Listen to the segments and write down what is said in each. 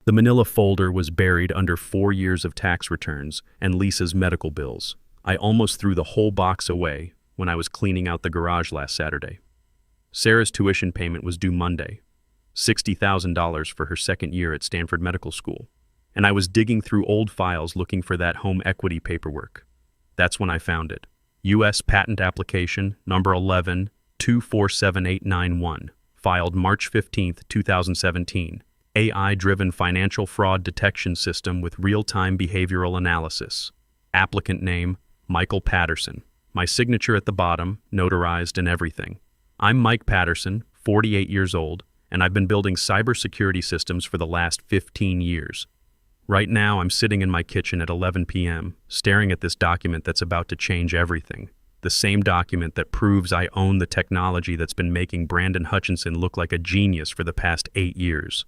The manila folder was buried under 4 years of tax returns and Lisa's medical bills. I almost threw the whole box away when I was cleaning out the garage last Saturday. Sarah's tuition payment was due Monday, $60,000 for her second year at Stanford Medical School. And I was digging through old files looking for that home equity paperwork. That's when I found it. U.S. Patent Application Number 11-247891, filed March 15, 2017. AI-driven financial fraud detection system with real-time behavioral analysis. Applicant name, Michael Patterson. My signature at the bottom, notarized and everything. I'm Mike Patterson, 48 years old, and I've been building cybersecurity systems for the last 15 years. Right now, I'm sitting in my kitchen at 11 p.m., staring at this document that's about to change everything. The same document that proves I own the technology that's been making Brandon Hutchinson look like a genius for the past 8 years.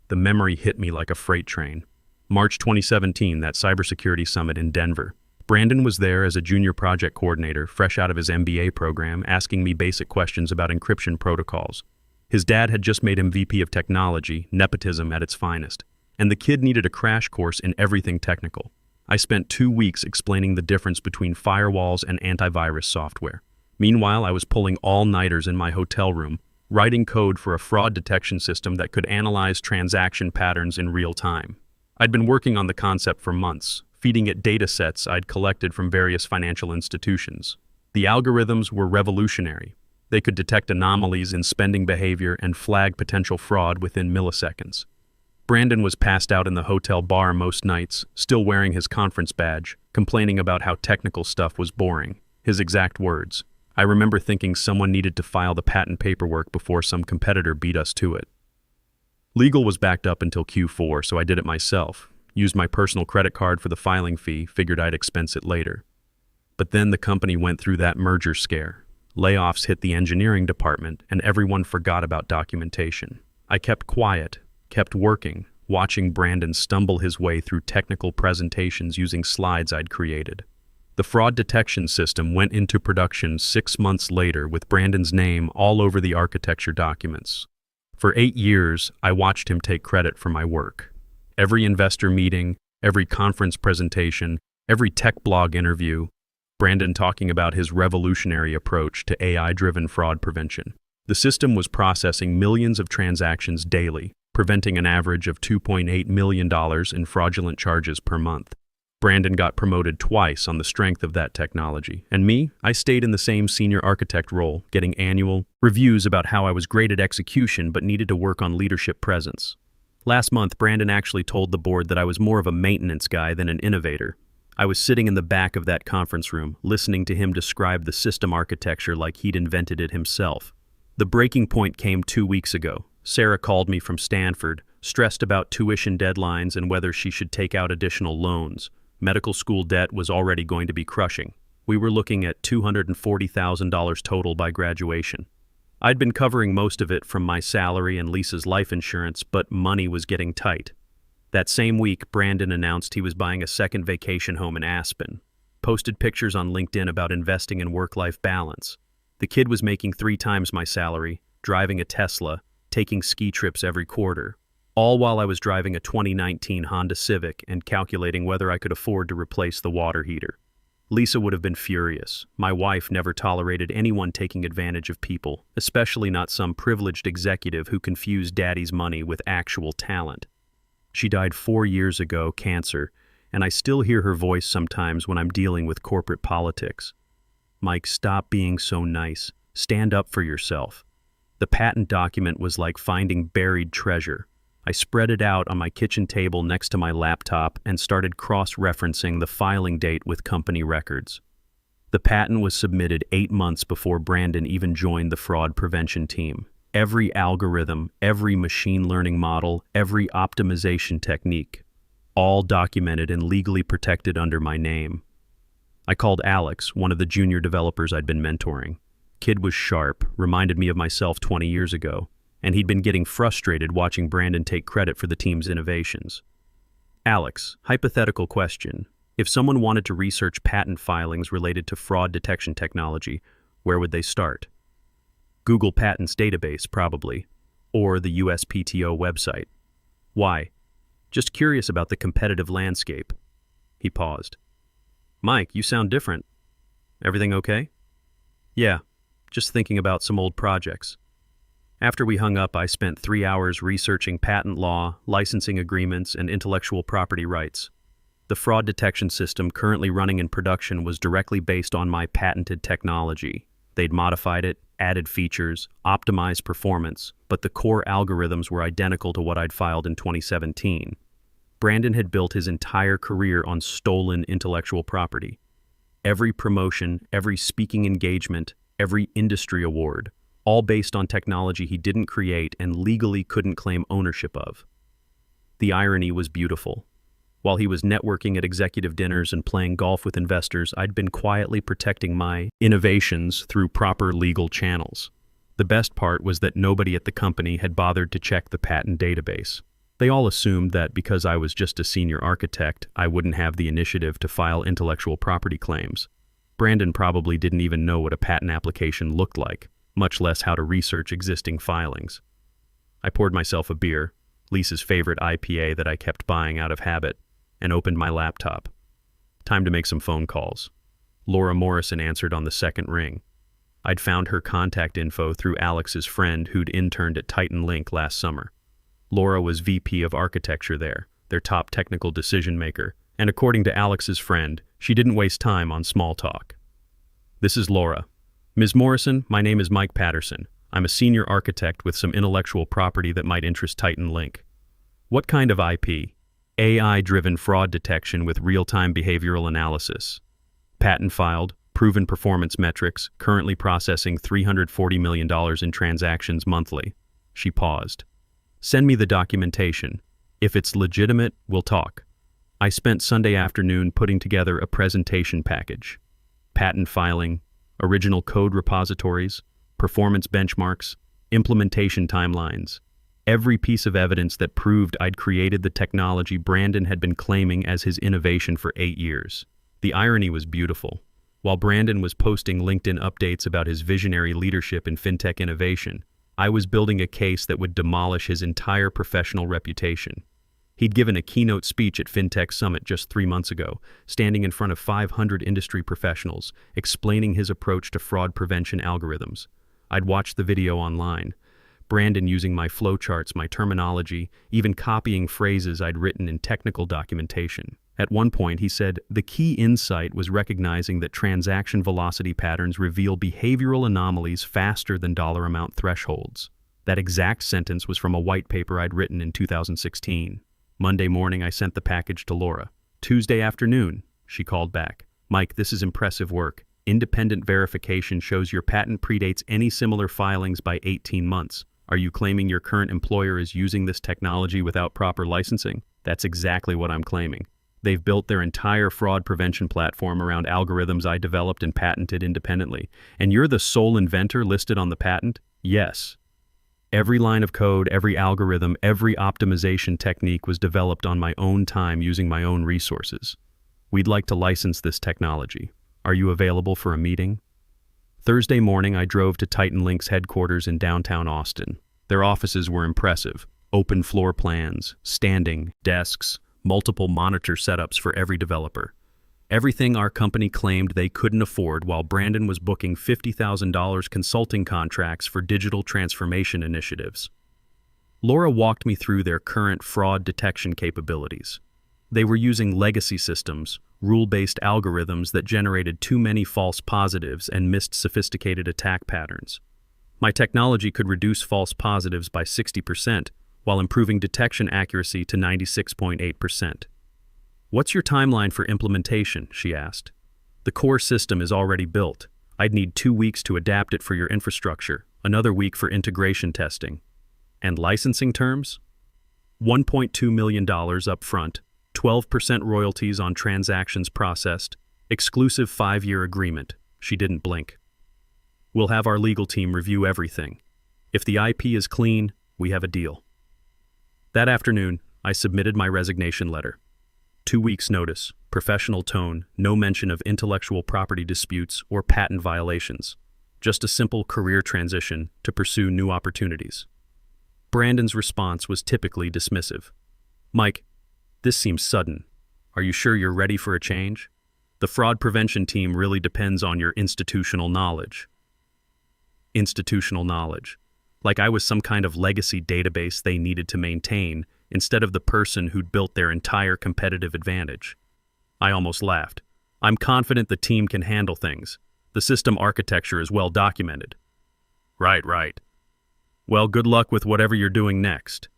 The memory hit me like a freight train. March 2017, that cybersecurity summit in Denver. Brandon was there as a junior project coordinator, fresh out of his MBA program, asking me basic questions about encryption protocols. His dad had just made him VP of technology, nepotism at its finest, and the kid needed a crash course in everything technical. I spent 2 weeks explaining the difference between firewalls and antivirus software. Meanwhile, I was pulling all-nighters in my hotel room, writing code for a fraud detection system that could analyze transaction patterns in real time. I'd been working on the concept for months, feeding it data sets I'd collected from various financial institutions. The algorithms were revolutionary. They could detect anomalies in spending behavior and flag potential fraud within milliseconds. Brandon was passed out in the hotel bar most nights, still wearing his conference badge, complaining about how technical stuff was boring. His exact words. I remember thinking someone needed to file the patent paperwork before some competitor beat us to it. Legal was backed up until Q4, so I did it myself. Used my personal credit card for the filing fee, figured I'd expense it later. But then the company went through that merger scare. Layoffs hit the engineering department, and everyone forgot about documentation. I kept quiet, kept working, watching Brandon stumble his way through technical presentations using slides I'd created. The fraud detection system went into production 6 months later with Brandon's name all over the architecture documents. For 8 years, I watched him take credit for my work. Every investor meeting, every conference presentation, every tech blog interview, Brandon talking about his revolutionary approach to AI-driven fraud prevention. The system was processing millions of transactions daily, preventing an average of $2.8 million in fraudulent charges per month. Brandon got promoted twice on the strength of that technology. And me, I stayed in the same senior architect role, getting annual reviews about how I was great at execution but needed to work on leadership presence. Last month, Brandon actually told the board that I was more of a maintenance guy than an innovator. I was sitting in the back of that conference room, listening to him describe the system architecture like he'd invented it himself. The breaking point came 2 weeks ago. Sarah called me from Stanford, stressed about tuition deadlines and whether she should take out additional loans. Medical school debt was already going to be crushing. We were looking at $240,000 total by graduation. I'd been covering most of it from my salary and Lisa's life insurance, but money was getting tight. That same week, Brandon announced he was buying a second vacation home in Aspen. Posted pictures on LinkedIn about investing in work-life balance. The kid was making 3 times my salary, driving a Tesla, taking ski trips every quarter. All while I was driving a 2019 Honda Civic and calculating whether I could afford to replace the water heater. Lisa would have been furious. My wife never tolerated anyone taking advantage of people, especially not some privileged executive who confused daddy's money with actual talent. She died 4 years ago, cancer, and I still hear her voice sometimes when I'm dealing with corporate politics. Mike, stop being so nice. Stand up for yourself. The patent document was like finding buried treasure. I spread it out on my kitchen table next to my laptop and started cross-referencing the filing date with company records. The patent was submitted 8 months before Brandon even joined the fraud prevention team. Every algorithm, every machine learning model, every optimization technique, all documented and legally protected under my name. I called Alex, one of the junior developers I'd been mentoring. Kid was sharp, reminded me of myself 20 years ago. And he'd been getting frustrated watching Brandon take credit for the team's innovations. Alex, hypothetical question. If someone wanted to research patent filings related to fraud detection technology, where would they start? Google Patents database, probably, or the USPTO website. Why? Just curious about the competitive landscape. He paused. Mike, you sound different. Everything okay? Yeah, just thinking about some old projects. After we hung up, I spent 3 hours researching patent law, licensing agreements, and intellectual property rights. The fraud detection system currently running in production was directly based on my patented technology. They'd modified it, added features, optimized performance, but the core algorithms were identical to what I'd filed in 2017. Brandon had built his entire career on stolen intellectual property. Every promotion, every speaking engagement, every industry award, all based on technology he didn't create and legally couldn't claim ownership of. The irony was beautiful. While he was networking at executive dinners and playing golf with investors, I'd been quietly protecting my innovations through proper legal channels. The best part was that nobody at the company had bothered to check the patent database. They all assumed that because I was just a senior architect, I wouldn't have the initiative to file intellectual property claims. Brandon probably didn't even know what a patent application looked like, much less how to research existing filings. I poured myself a beer, Lisa's favorite IPA that I kept buying out of habit, and opened my laptop. Time to make some phone calls. Laura Morrison answered on the second ring. I'd found her contact info through Alex's friend who'd interned at Titan Link last summer. Laura was VP of architecture there, their top technical decision maker, and according to Alex's friend, she didn't waste time on small talk. This is Laura. Ms. Morrison, my name is Mike Patterson. I'm a senior architect with some intellectual property that might interest Titan Link. What kind of IP? AI-driven fraud detection with real-time behavioral analysis. Patent filed, proven performance metrics, currently processing $340 million in transactions monthly. She paused. Send me the documentation. If it's legitimate, we'll talk. I spent Sunday afternoon putting together a presentation package. Patent filing, original code repositories, performance benchmarks, implementation timelines. Every piece of evidence that proved I'd created the technology Brandon had been claiming as his innovation for 8 years. The irony was beautiful. While Brandon was posting LinkedIn updates about his visionary leadership in fintech innovation, I was building a case that would demolish his entire professional reputation. He'd given a keynote speech at FinTech Summit just 3 months ago, standing in front of 500 industry professionals, explaining his approach to fraud prevention algorithms. I'd watched the video online. Brandon using my flowcharts, my terminology, even copying phrases I'd written in technical documentation. At one point, he said, the key insight was recognizing that transaction velocity patterns reveal behavioral anomalies faster than dollar amount thresholds. That exact sentence was from a white paper I'd written in 2016. Monday morning, I sent the package to Laura. Tuesday afternoon, she called back. Mike, this is impressive work. Independent verification shows your patent predates any similar filings by 18 months. Are you claiming your current employer is using this technology without proper licensing? That's exactly what I'm claiming. They've built their entire fraud prevention platform around algorithms I developed and patented independently. And you're the sole inventor listed on the patent? Yes. Every line of code, every algorithm, every optimization technique was developed on my own time using my own resources. We'd like to license this technology. Are you available for a meeting? Thursday morning, I drove to Titan Link's headquarters in downtown Austin. Their offices were impressive. Open floor plans, standing desks, multiple monitor setups for every developer. Everything our company claimed they couldn't afford while Brandon was booking $50,000 consulting contracts for digital transformation initiatives. Laura walked me through their current fraud detection capabilities. They were using legacy systems, rule-based algorithms that generated too many false positives and missed sophisticated attack patterns. My technology could reduce false positives by 60%, while improving detection accuracy to 96.8%. What's your timeline for implementation? She asked. The core system is already built. I'd need 2 weeks to adapt it for your infrastructure, another week for integration testing. And licensing terms? $1.2 million up front, 12% royalties on transactions processed, exclusive 5-year agreement. She didn't blink. We'll have our legal team review everything. If the IP is clean, we have a deal. That afternoon, I submitted my resignation letter. 2 weeks' notice, professional tone, no mention of intellectual property disputes or patent violations. Just a simple career transition to pursue new opportunities. Brandon's response was typically dismissive. Mike, This seems sudden. Are you sure you're ready for a change? The fraud prevention team really depends on your institutional knowledge. Institutional knowledge. Like I was some kind of legacy database they needed to maintain instead of the person who'd built their entire competitive advantage. I almost laughed. I'm confident the team can handle things. The system architecture is well documented. Right. Well, good luck with whatever you're doing next.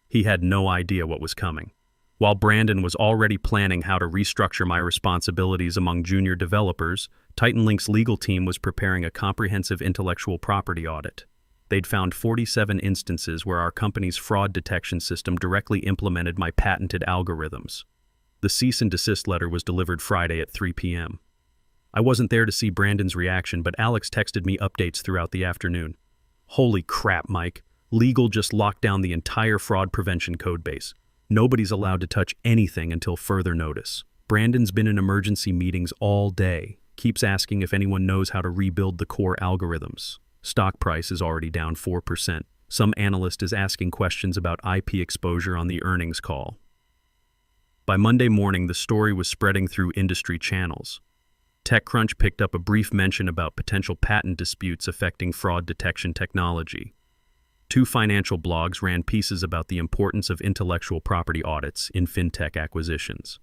He had no idea what was coming. While Brandon was already planning how to restructure my responsibilities among junior developers, TitanLink's legal team was preparing a comprehensive intellectual property audit. They'd found 47 instances where our company's fraud detection system directly implemented my patented algorithms. The cease and desist letter was delivered Friday at 3 p.m. I wasn't there to see Brandon's reaction, but Alex texted me updates throughout the afternoon. Holy crap, Mike. Legal just locked down the entire fraud prevention codebase. Nobody's allowed to touch anything until further notice. Brandon's been in emergency meetings all day. Keeps asking if anyone knows how to rebuild the core algorithms. Stock price is already down 4%. Some analyst is asking questions about IP exposure on the earnings call. By Monday morning, the story was spreading through industry channels. TechCrunch picked up a brief mention about potential patent disputes affecting fraud detection technology. 2 financial blogs ran pieces about the importance of intellectual property audits in fintech acquisitions.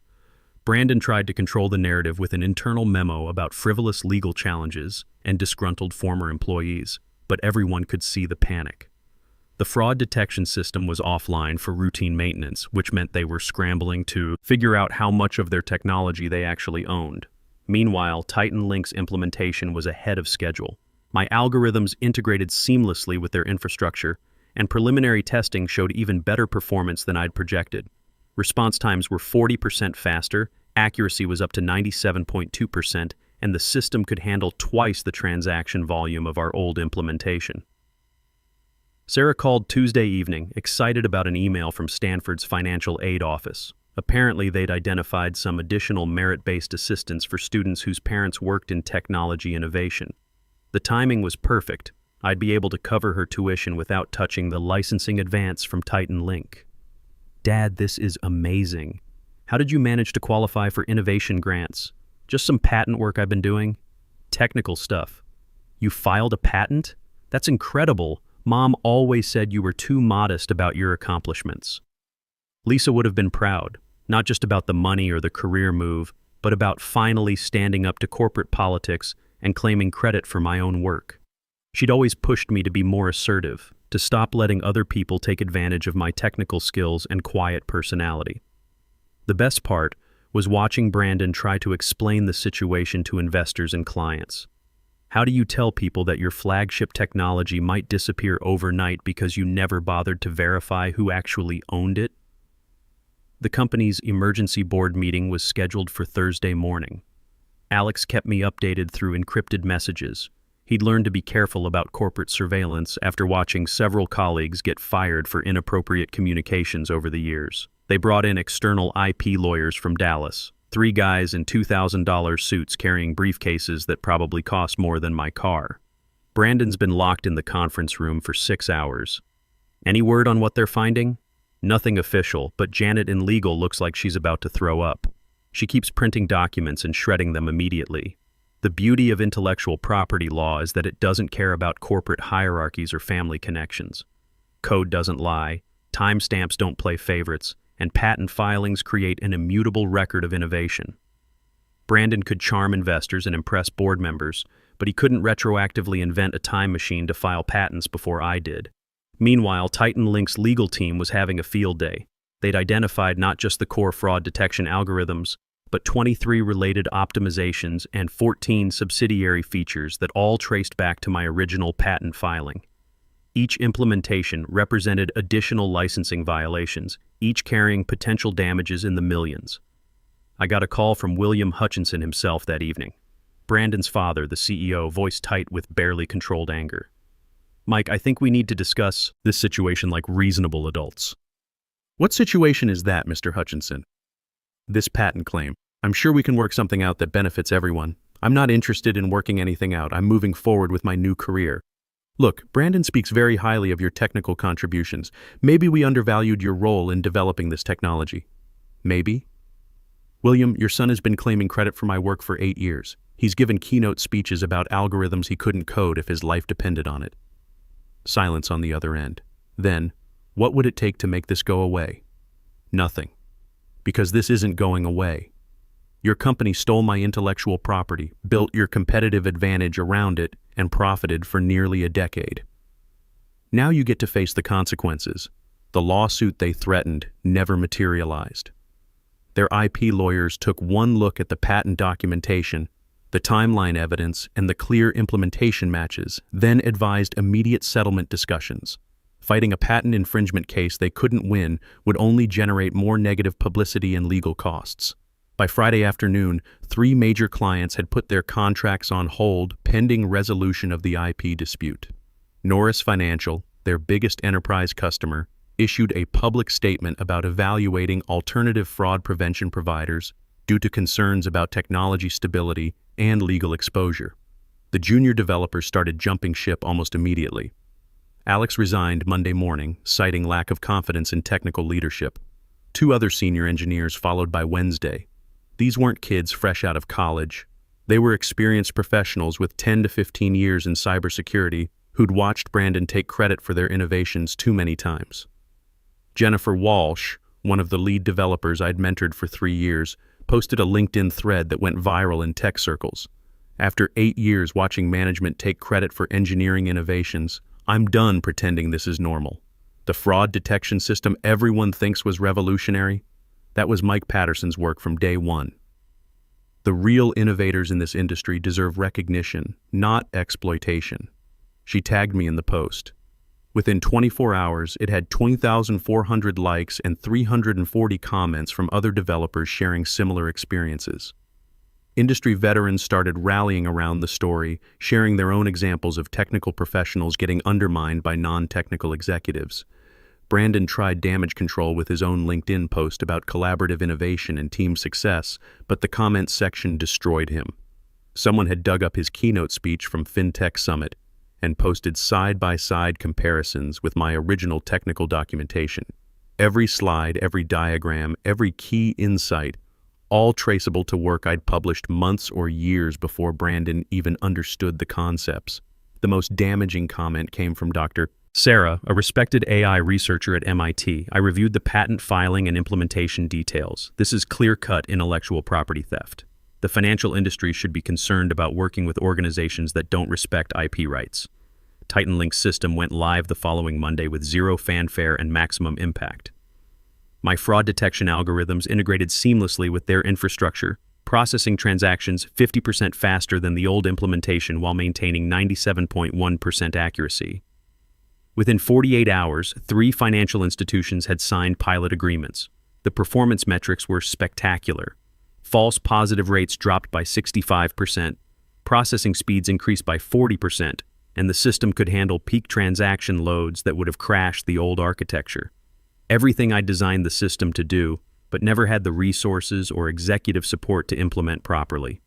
Brandon tried to control the narrative with an internal memo about frivolous legal challenges and disgruntled former employees, but everyone could see the panic. The fraud detection system was offline for routine maintenance, which meant they were scrambling to figure out how much of their technology they actually owned. Meanwhile, TitanLink's implementation was ahead of schedule. My algorithms integrated seamlessly with their infrastructure, and preliminary testing showed even better performance than I'd projected. Response times were 40% faster, accuracy was up to 97.2%, and the system could handle twice the transaction volume of our old implementation. Sarah called Tuesday evening, excited about an email from Stanford's financial aid office. Apparently, they'd identified some additional merit-based assistance for students whose parents worked in technology innovation. The timing was perfect. I'd be able to cover her tuition without touching the licensing advance from TitanLink. Dad, this is amazing. How did you manage to qualify for innovation grants? Just some patent work I've been doing? Technical stuff. You filed a patent? That's incredible. Mom always said you were too modest about your accomplishments. Lisa would have been proud, not just about the money or the career move, but about finally standing up to corporate politics and claiming credit for my own work. She'd always pushed me to be more assertive, to stop letting other people take advantage of my technical skills and quiet personality. The best part was watching Brandon try to explain the situation to investors and clients. How do you tell people that your flagship technology might disappear overnight because you never bothered to verify who actually owned it? The company's emergency board meeting was scheduled for Thursday morning. Alex kept me updated through encrypted messages. He'd learned to be careful about corporate surveillance after watching several colleagues get fired for inappropriate communications over the years. They brought in external IP lawyers from Dallas, 3 guys in $2,000 suits carrying briefcases that probably cost more than my car. Brandon's been locked in the conference room for 6 hours. Any word on what they're finding? Nothing official, but Janet in legal looks like she's about to throw up. She keeps printing documents and shredding them immediately. The beauty of intellectual property law is that it doesn't care about corporate hierarchies or family connections. Code doesn't lie, timestamps don't play favorites, and patent filings create an immutable record of innovation. Brandon could charm investors and impress board members, but he couldn't retroactively invent a time machine to file patents before I did. Meanwhile, TitanLink's legal team was having a field day. They'd identified not just the core fraud detection algorithms, but 23 related optimizations and 14 subsidiary features that all traced back to my original patent filing. Each implementation represented additional licensing violations, each carrying potential damages in the millions. I got a call from William Hutchinson himself that evening. Brandon's father, the CEO, voiced tight with barely controlled anger. Mike, I think we need to discuss this situation like reasonable adults. What situation is that, Mr. Hutchinson? This patent claim. I'm sure we can work something out that benefits everyone. I'm not interested in working anything out. I'm moving forward with my new career. Look, Brandon speaks very highly of your technical contributions. Maybe we undervalued your role in developing this technology. Maybe. William, your son has been claiming credit for my work for 8 years. He's given keynote speeches about algorithms he couldn't code if his life depended on it. Silence on the other end. Then, what would it take to make this go away? Nothing. Because this isn't going away. Your company stole my intellectual property, built your competitive advantage around it, and profited for nearly a decade. Now you get to face the consequences. The lawsuit they threatened never materialized. Their IP lawyers took one look at the patent documentation, the timeline evidence, and the clear implementation matches, then advised immediate settlement discussions. Fighting a patent infringement case they couldn't win would only generate more negative publicity and legal costs. By Friday afternoon, 3 major clients had put their contracts on hold pending resolution of the IP dispute. Norris Financial, their biggest enterprise customer, issued a public statement about evaluating alternative fraud prevention providers due to concerns about technology stability and legal exposure. The junior developers started jumping ship almost immediately. Alex resigned Monday morning, citing lack of confidence in technical leadership. 2 other senior engineers followed by Wednesday. These weren't kids fresh out of college. They were experienced professionals with 10 to 15 years in cybersecurity who'd watched Brandon take credit for their innovations too many times. Jennifer Walsh, one of the lead developers I'd mentored for 3 years, posted a LinkedIn thread that went viral in tech circles. After 8 years watching management take credit for engineering innovations, I'm done pretending this is normal. The fraud detection system everyone thinks was revolutionary? That was Mike Patterson's work from day one. The real innovators in this industry deserve recognition, not exploitation. She tagged me in the post. Within 24 hours, it had 20,400 likes and 340 comments from other developers sharing similar experiences. Industry veterans started rallying around the story, sharing their own examples of technical professionals getting undermined by non-technical executives. Brandon tried damage control with his own LinkedIn post about collaborative innovation and team success, but the comments section destroyed him. Someone had dug up his keynote speech from FinTech Summit and posted side-by-side comparisons with my original technical documentation. Every slide, every diagram, every key insight, all traceable to work I'd published months or years before Brandon even understood the concepts. The most damaging comment came from Dr. Sarah, a respected AI researcher at MIT. I reviewed the patent filing and implementation details. This is clear-cut intellectual property theft. The financial industry should be concerned about working with organizations that don't respect IP rights. TitanLink's system went live the following Monday with 0 fanfare and maximum impact. My fraud detection algorithms integrated seamlessly with their infrastructure, processing transactions 50% faster than the old implementation while maintaining 97.1% accuracy. Within 48 hours, 3 financial institutions had signed pilot agreements. The performance metrics were spectacular. False positive rates dropped by 65%, processing speeds increased by 40%, and the system could handle peak transaction loads that would have crashed the old architecture. Everything I designed the system to do, but never had the resources or executive support to implement properly.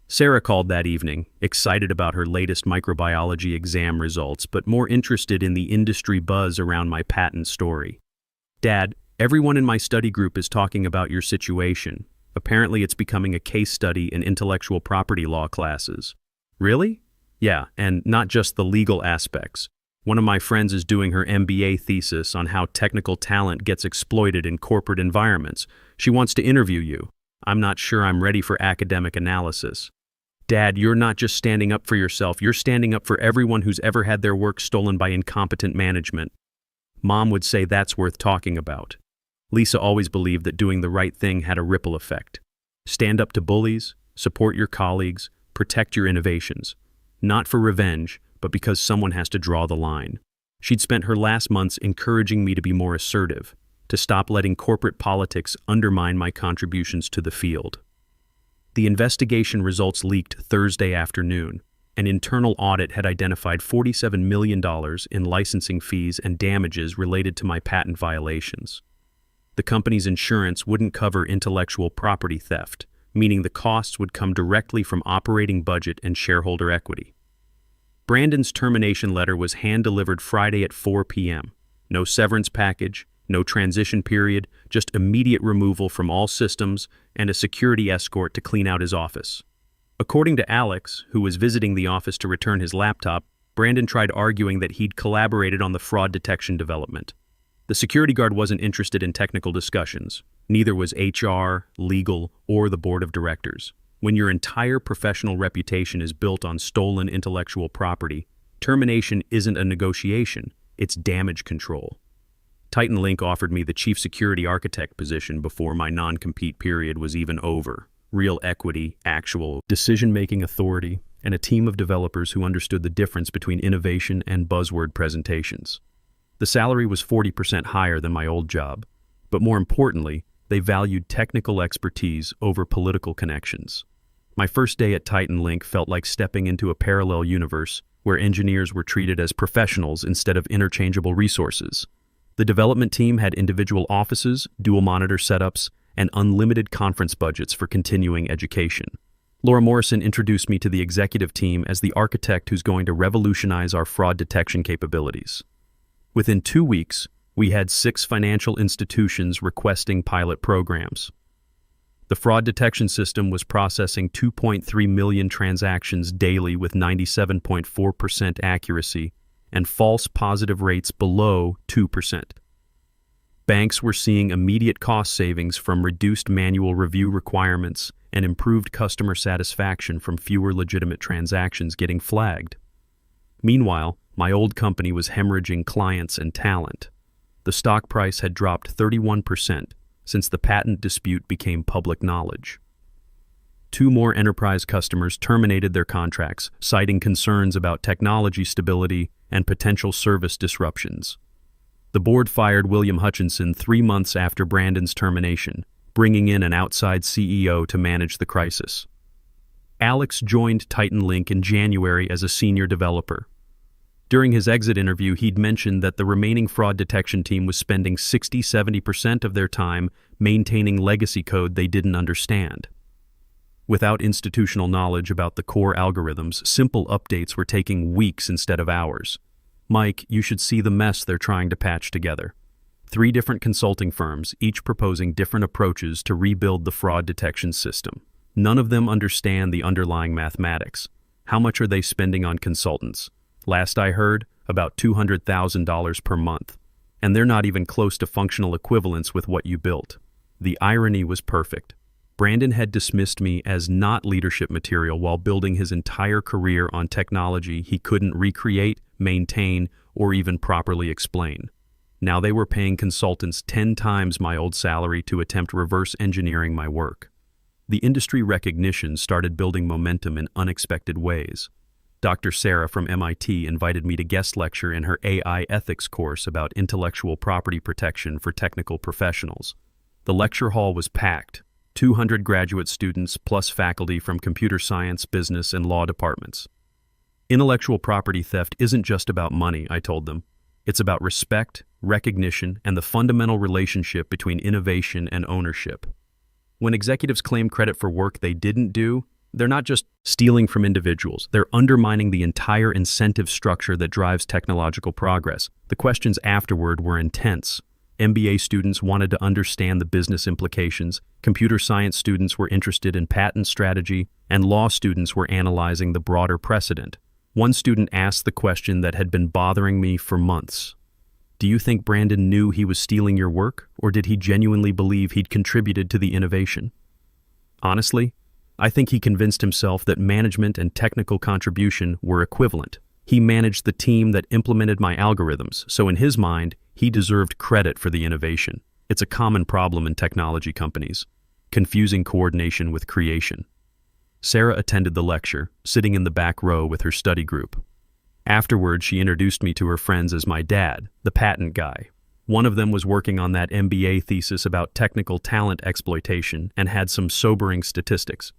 Sarah called that evening, excited about her latest microbiology exam results, but more interested in the industry buzz around my patent story. Dad, everyone in my study group is talking about your situation. Apparently it's becoming a case study in intellectual property law classes. Really? Yeah, and not just the legal aspects. One of my friends is doing her MBA thesis on how technical talent gets exploited in corporate environments. She wants to interview you. I'm not sure I'm ready for academic analysis. Dad, you're not just standing up for yourself, you're standing up for everyone who's ever had their work stolen by incompetent management. Mom would say that's worth talking about. Lisa always believed that doing the right thing had a ripple effect. Stand up to bullies, support your colleagues, protect your innovations. Not for revenge, but because someone has to draw the line. She'd spent her last months encouraging me to be more assertive, to stop letting corporate politics undermine my contributions to the field. The investigation results leaked Thursday afternoon. An internal audit had identified $47 million in licensing fees and damages related to my patent violations. The company's insurance wouldn't cover intellectual property theft, meaning the costs would come directly from operating budget and shareholder equity. Brandon's termination letter was hand-delivered Friday at 4 p.m. No severance package, No transition period, just immediate removal from all systems and a security escort to clean out his office. According to Alex, who was visiting the office to return his laptop, Brandon tried arguing that he'd collaborated on the fraud detection development. The security guard wasn't interested in technical discussions. Neither was HR, legal, or the board of directors. When your entire professional reputation is built on stolen intellectual property, termination isn't a negotiation, it's damage control. Titan Link offered me the chief security architect position before my non-compete period was even over. Real equity, actual decision-making authority, and a team of developers who understood the difference between innovation and buzzword presentations. The salary was 40% higher than my old job, but more importantly, they valued technical expertise over political connections. My first day at Titan Link felt like stepping into a parallel universe where engineers were treated as professionals instead of interchangeable resources. The development team had individual offices, dual monitor setups, and unlimited conference budgets for continuing education. Laura Morrison introduced me to the executive team as the architect who's going to revolutionize our fraud detection capabilities. Within 2 weeks, we had 6 financial institutions requesting pilot programs. The fraud detection system was processing 2.3 million transactions daily with 97.4% accuracy and false positive rates below 2%. Banks were seeing immediate cost savings from reduced manual review requirements and improved customer satisfaction from fewer legitimate transactions getting flagged. Meanwhile, my old company was hemorrhaging clients and talent. The stock price had dropped 31% since the patent dispute became public knowledge. 2 more enterprise customers terminated their contracts, citing concerns about technology stability and potential service disruptions. The board fired William Hutchinson 3 months after Brandon's termination, bringing in an outside CEO to manage the crisis. Alex joined Titan Link in January as a senior developer. During his exit interview, he'd mentioned that the remaining fraud detection team was spending 60–70% of their time maintaining legacy code they didn't understand. Without institutional knowledge about the core algorithms, simple updates were taking weeks instead of hours. Mike, you should see the mess they're trying to patch together. 3 different consulting firms, each proposing different approaches to rebuild the fraud detection system. None of them understand the underlying mathematics. How much are they spending on consultants? Last I heard, about $200,000 per month. And they're not even close to functional equivalence with what you built. The irony was perfect. Brandon had dismissed me as not leadership material while building his entire career on technology he couldn't recreate, maintain, or even properly explain. Now they were paying consultants 10 times my old salary to attempt reverse engineering my work. The industry recognition started building momentum in unexpected ways. Dr. Sarah from MIT invited me to guest lecture in her AI ethics course about intellectual property protection for technical professionals. The lecture hall was packed. 200 graduate students plus faculty from computer science, business, and law departments. Intellectual property theft isn't just about money, I told them. It's about respect, recognition, and the fundamental relationship between innovation and ownership. When executives claim credit for work they didn't do, they're not just stealing from individuals, they're undermining the entire incentive structure that drives technological progress. The questions afterward were intense. MBA students wanted to understand the business implications, computer science students were interested in patent strategy, and law students were analyzing the broader precedent. One student asked the question that had been bothering me for months. Do you think Brandon knew he was stealing your work, or did he genuinely believe he'd contributed to the innovation? Honestly, I think he convinced himself that management and technical contribution were equivalent. He managed the team that implemented my algorithms, so in his mind, he deserved credit for the innovation. It's a common problem in technology companies, confusing coordination with creation. Sarah attended the lecture, sitting in the back row with her study group. Afterward, she introduced me to her friends as my dad, the patent guy. One of them was working on that MBA thesis about technical talent exploitation and had some sobering statistics.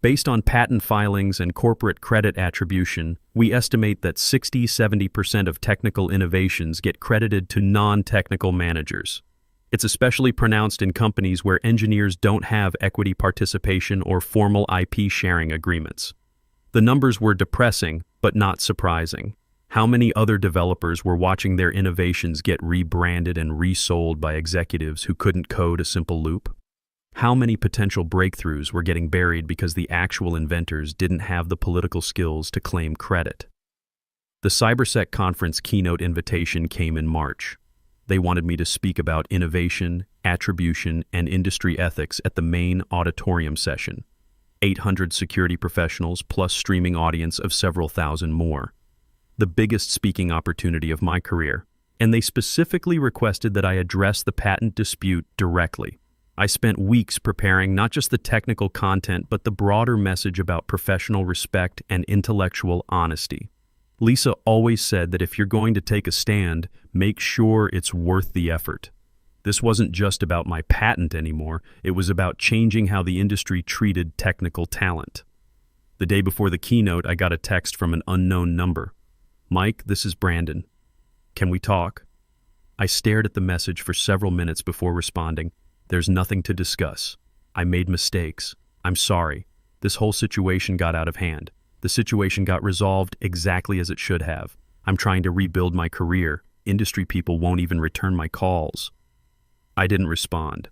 Based on patent filings and corporate credit attribution, we estimate that 60–70% of technical innovations get credited to non-technical managers. It's especially pronounced in companies where engineers don't have equity participation or formal IP sharing agreements. The numbers were depressing, but not surprising. How many other developers were watching their innovations get rebranded and resold by executives who couldn't code a simple loop? How many potential breakthroughs were getting buried because the actual inventors didn't have the political skills to claim credit? The CyberSec conference keynote invitation came in March. They wanted me to speak about innovation, attribution, and industry ethics at the main auditorium session. 800 security professionals plus streaming audience of several thousand more. The biggest speaking opportunity of my career, and they specifically requested that I address the patent dispute directly. I spent weeks preparing not just the technical content, but the broader message about professional respect and intellectual honesty. Lisa always said that if you're going to take a stand, make sure it's worth the effort. This wasn't just about my patent anymore, it was about changing how the industry treated technical talent. The day before the keynote, I got a text from an unknown number. "Mike, this is Brandon. Can we talk?" I stared at the message for several minutes before responding. "There's nothing to discuss. I made mistakes. I'm sorry. This whole situation got out of hand. The situation got resolved exactly as it should have. I'm trying to rebuild my career. Industry people won't even return my calls." I didn't respond.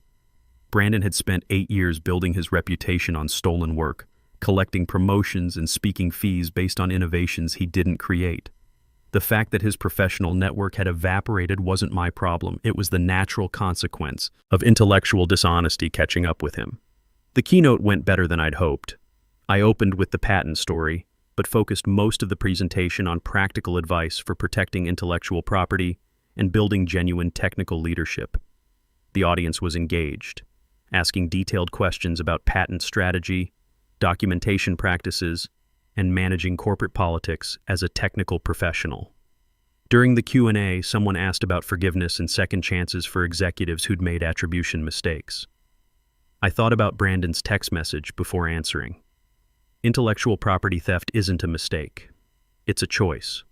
Brandon had spent 8 years building his reputation on stolen work, collecting promotions and speaking fees based on innovations he didn't create. The fact that his professional network had evaporated wasn't my problem. It was the natural consequence of intellectual dishonesty catching up with him. The keynote went better than I'd hoped. I opened with the patent story, but focused most of the presentation on practical advice for protecting intellectual property and building genuine technical leadership. The audience was engaged, asking detailed questions about patent strategy, documentation practices, and managing corporate politics as a technical professional. During the Q&A, someone asked about forgiveness and second chances for executives who'd made attribution mistakes. I thought about Brandon's text message before answering. Intellectual property theft isn't a mistake. It's a choice.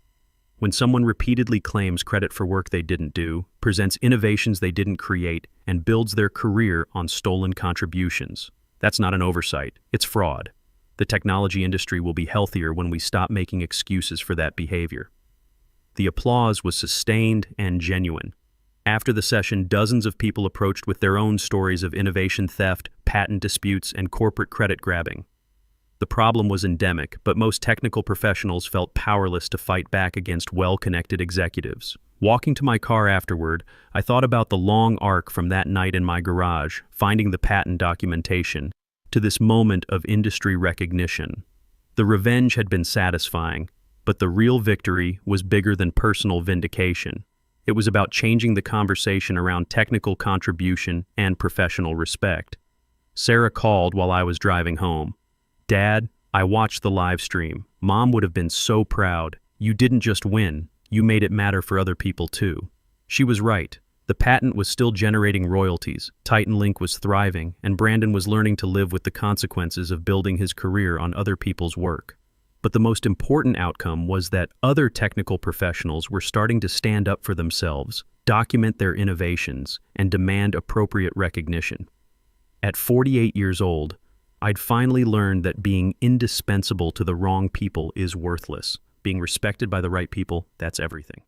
When someone repeatedly claims credit for work they didn't do, presents innovations they didn't create, and builds their career on stolen contributions, that's not an oversight, it's fraud. The technology industry will be healthier when we stop making excuses for that behavior. The applause was sustained and genuine. After the session, dozens of people approached with their own stories of innovation theft, patent disputes, and corporate credit grabbing. The problem was endemic, but most technical professionals felt powerless to fight back against well-connected executives. Walking to my car afterward, I thought about the long arc from that night in my garage, finding the patent documentation, to this moment of industry recognition. The revenge had been satisfying, but the real victory was bigger than personal vindication. It was about changing the conversation around technical contribution and professional respect. Sarah called while I was driving home. "Dad, I watched the live stream. Mom would have been so proud. You didn't just win, you made it matter for other people too." She was right. The patent was still generating royalties, Titan Link was thriving, and Brandon was learning to live with the consequences of building his career on other people's work. But the most important outcome was that other technical professionals were starting to stand up for themselves, document their innovations, and demand appropriate recognition. At 48 years old, I'd finally learned that being indispensable to the wrong people is worthless. Being respected by the right people, that's everything.